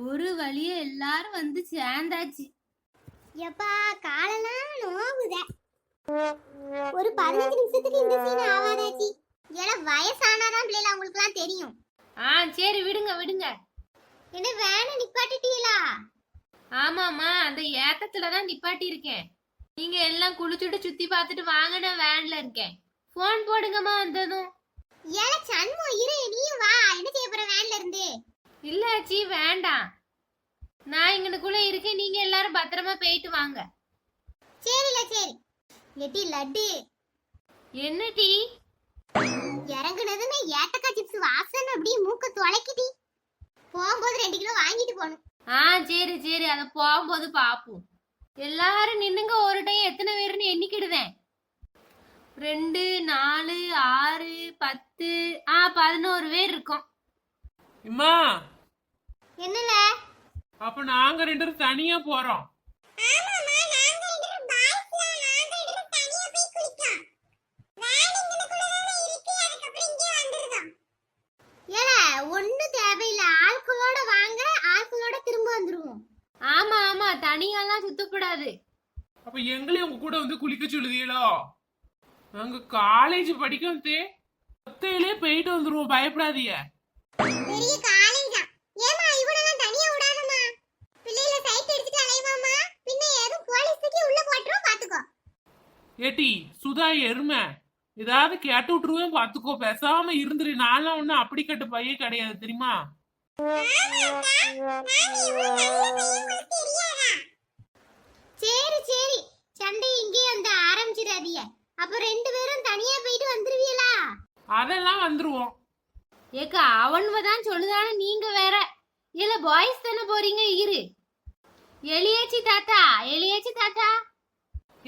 ஒரு வழியா எல்லாரும் வந்து சேர்ந்தாச்சு. எப்பா காலெல்லாம் நோவுத. ஒரு 15 நிமிஷத்துக்கு இந்த சீன் ஆவாதாச்சி. ஏல வயசானாதான் பிள்ளைல உங்களுக்குலாம் தெரியும். சரி விடுங்க விடுங்க. என்ன வேன நிப்பாட்டிட்டீங்களா? ஆமாமா, அந்த ஏத்தத்துலதான் நிப்பாட்டி இருக்கேன். நீங்க எல்லாம் குளிச்சுட்டு சுத்தி பார்த்துட்டு வாங்க, நான் வேன்ல இருக்கேன். போன் போடுங்கம்மா வந்ததும். ஏல சண்மோ இரு, நீயும் வா. என்ன செய்ய போற வேன்ல இருந்து? இல்ல ஆச்சி வேண்டாம், நான் இங்கனுக்குள்ள இருக்கேன். நீங்க எல்லாரும் பத்திரமா போயிட்டு வாங்க. சரில சரி. எட்டி லட்டு. என்ன டீ? இறங்குனதுமே ஏட்டக்கா சிப்ஸ் வாசனை அப்படியே மூக்க தொலைக்குடி. போகும்போது 2 கிலோ வாங்கிட்டு போகணும். சரி சரி, அத போகும்போது பாப்போம். எல்லாரும் நின்னுங்க, ஒரு டைம் எத்தனை பேருன்னு எண்ணிக்கிடுவேன். 2 4 6 10 11 பேர் இருக்கோம். இம்மா என்னல? அப்ப நாங்க 2 பேரும் தனியா போறோம். ஒண்ணு தேவையில்ல, ஆட்களோட வாங்க, ஆட்களோட திரும்ப வந்துருவோம். ஆமா ஆமா, தனியாலாம் சுத்தப்படாது. அப்ப எங்களையும் உங்க கூட வந்து குளிக்க சொல்லுதீங்களோ? நாங்க காலேஜ் படிக்கோம் தே, ஒத்தையிலே போயிட்டு வந்துருவோம், பயப்படாதீங்க. பெரிய காலேஜா? ஏமா இவனெல்லாம் தனியா விடாதமா. பிள்ளைல சைட் எடுத்துட்டு அலைவாமா, பின்ன ஏதும் போலீஸ் தூக்கி உள்ள போட்டுரும், பாத்துக்கோ. ஏட்டி சுதா எருமை, ஏதாவது கேட்டு விட்டுருவேன் பாத்துக்கோ, பேசாம இருந்துரு. நான்லாம் ஒண்ணு அப்படி கட்டு பையன் கிடையாது தெரியுமா? சரி சரி, சண்டை இங்கே வந்து ஆரம்பிச்சிடாதீங்க. அப்ப 2 பேரும் தனியா போயிட்டு வந்துருவீங்களா? அதெல்லாம் வந்துருவோம். ஏக்கா அவன்வதான் சொல்லுதானே, நீங்க வேற. இல்ல பாய்ஸ் தானே போறீங்க, இரு. எலியாச்சி தாத்தா, எலியாச்சி தாத்தா.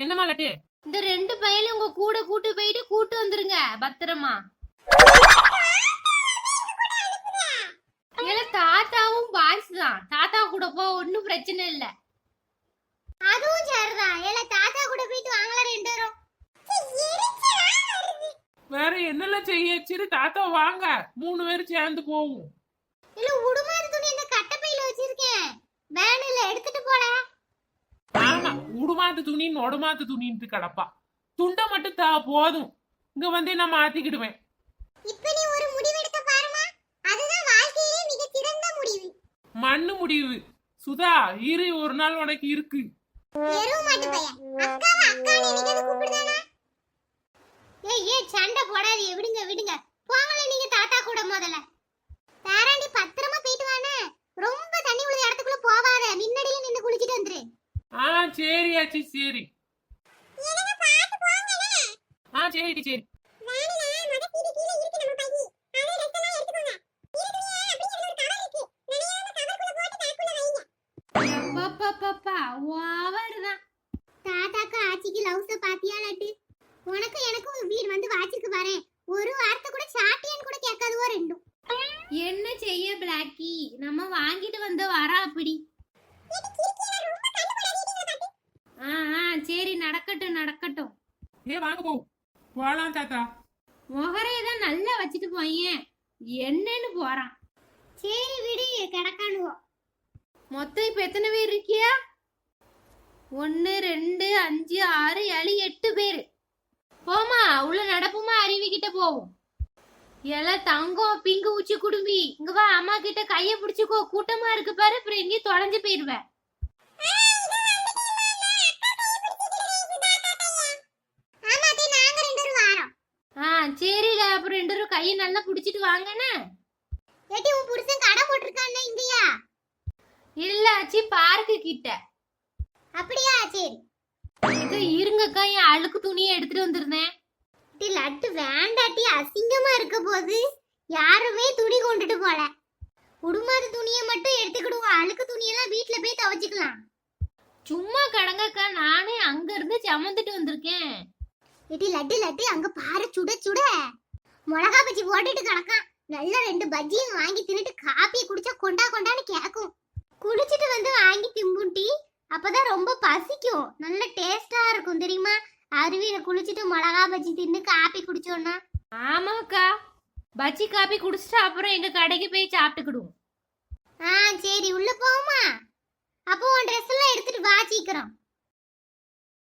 என்னமா லட்டு? இந்த 2 பையனும் உங்க கூட கூட்டு போயிட்டு கூட்டு வந்துருங்க பத்திரமா. ஏன்னா தாத்தாவும் பாய்ஸ் தான், தாத்தா கூட போ, ஒன்னும் பிரச்சனை இல்ல. அதுவும் சரிதான். ஏல தாத்தா கூட போயிட்டு வாங்கலாம் 2 பேரும். வேற என்னெல்லாம் செய்ய? சரி தாத்தா வாங்க, 3 பேரும் சேர்ந்து போவோம். இல்ல உடுமாறு துணி இந்த கட்டப்பையில வச்சிருக்கேன், வேன்ல எடுத்துட்டு போல. ஆமா, உடுமாத்து துணி நொடுமாத்து துணின்ட்டு கிடப்பா. துண்டை மட்டும் தா போதும், இங்க வந்து நான் மாத்திக்கிடுவேன். இப்ப நீ ஒரு முடிவு எடுக்க பாருமா, அதுதான் வாழ்க்கையிலே மிக சிறந்த முடிவு. மண்ணு முடிவு. சுதா இரு, ஒரு நாள் உனக்கு இருக்கு. எருவு மாட்டு பையன் அக்காவை அக்கானே நினைக்கிறது கூப்பிடுதானா? ஏய் சண்டை போடாதீங்க, விடுங்க விடுங்க. போங்களே நீங்க தாத்தா கூட முதல்ல. தாராண்டி பத்திரமா போயிட்டு வானே. ரொம்ப தண்ணி உள்ள இடத்துக்குள்ள போவாத, நின்னடியே நின்னு குளிச்சிட்டு வந்துரு. சரி ஆச்சி சரி. எனக்கு பாத்து போங்களே. சரி சரி. வேணல மத கீழ கீழ இருக்கு நம்ம பையி. அதே ரெட்டெல்லாம் எடுத்துக்கோங்க. இருக்குறியா? அப்படியே ஒரு கவர் இருக்கு, நனையாம கவர்க்குள்ள போட்டு பேக்குள்ள வைங்க. பாப்பா ஓவர்தான். தாத்தாக்கு ஆச்சிக்கு லவ்ஸ பாத்தியா லட்டு? உனக்கு எனக்கும் வீடு வந்து வாச்சிருக்கு பாரு. ஒரு வார்த்தை கூட சாட்டியன் கூட கேட்காதுவோ ரெண்டும். என்ன செய்ய பிளாக்கி, நம்ம வாங்கிட்டு வந்த வரா அப்படி. சரி நடக்கட்டும் நடக்கட்டும். வாங்க போ போலாம் தாத்தா. முகரையதான் நல்லா வச்சுட்டு போயேன், என்னன்னு போறான். சரி விடு, கிடக்கானுவோம். மொத்தம் இப்ப எத்தனை பேர் இருக்கியா? 1 2 5 6 7 8 பேரு. போமா உள்ள நடப்புமா, அருவி கிட்ட போவோம். எல்லாம் தங்கம் பிங்கு உச்சி குடும்பி, இங்க வா, அம்மா கிட்ட கைய பிடிச்சுக்கோ, கூட்டமா இருக்கு பாரு, அப்புறம் எங்கேயும் தொலைஞ்சு போயிருவேன். சரில, அப்புறம் 2 பேரும் கையை நல்லா பிடிச்சிட்டு வாங்கண்ணே. ஏட்டி உன் புருஷன் கடை போட்டிருக்கானே இங்கயா? இல்ல ஆச்சி, பார்க்கு கிட்ட. அப்படியா? சரி இது இருங்கக்கா, என் அழுக்கு துணியை எடுத்துட்டு வந்திருந்தேன். டி லட்டு வேண்டாட்டி, அசிங்கமா இருக்க போது. யாருமே துணி கொண்டுட்டு போல. உடுமாறு துணியை மட்டும் எடுத்துக்கிடுவோம், அழுக்கு துணியெல்லாம் வீட்டுல போய் துவைச்சுக்கலாம். சும்மா கடங்கக்கா, நானே அங்க இருந்து சமந்துட்டு வந்திருக்கேன். ஏட்டி லட்டு லட்டு, அங்க பாரு, சுட சுட மிளகா பஜ்ஜி போட்டுட்டு கிடக்கான். நல்ல 2 பஜ்ஜியும் வாங்கி தின்னுட்டு காப்பியை குடிச்சா கொண்டா கொண்டான்னு கேக்கும். குளிச்சுட்டு வந்து வாங்கி திம்புட்டி, அப்பதான் ரொம்ப பசிக்கும், நல்ல டேஸ்டா இருக்கும் தெரியுமா? அருவியில குளிச்சுட்டு மிளகா பஜ்ஜி தின்னு காப்பி குடிச்சோன்னா. ஆமாக்கா, பஜ்ஜி காப்பி குடிச்சிட்டு அப்புறம் எங்க கடைக்கு போய் சாப்பிட்டுக்கிடுவோம். சரி உள்ள போ. சீக்கிரம்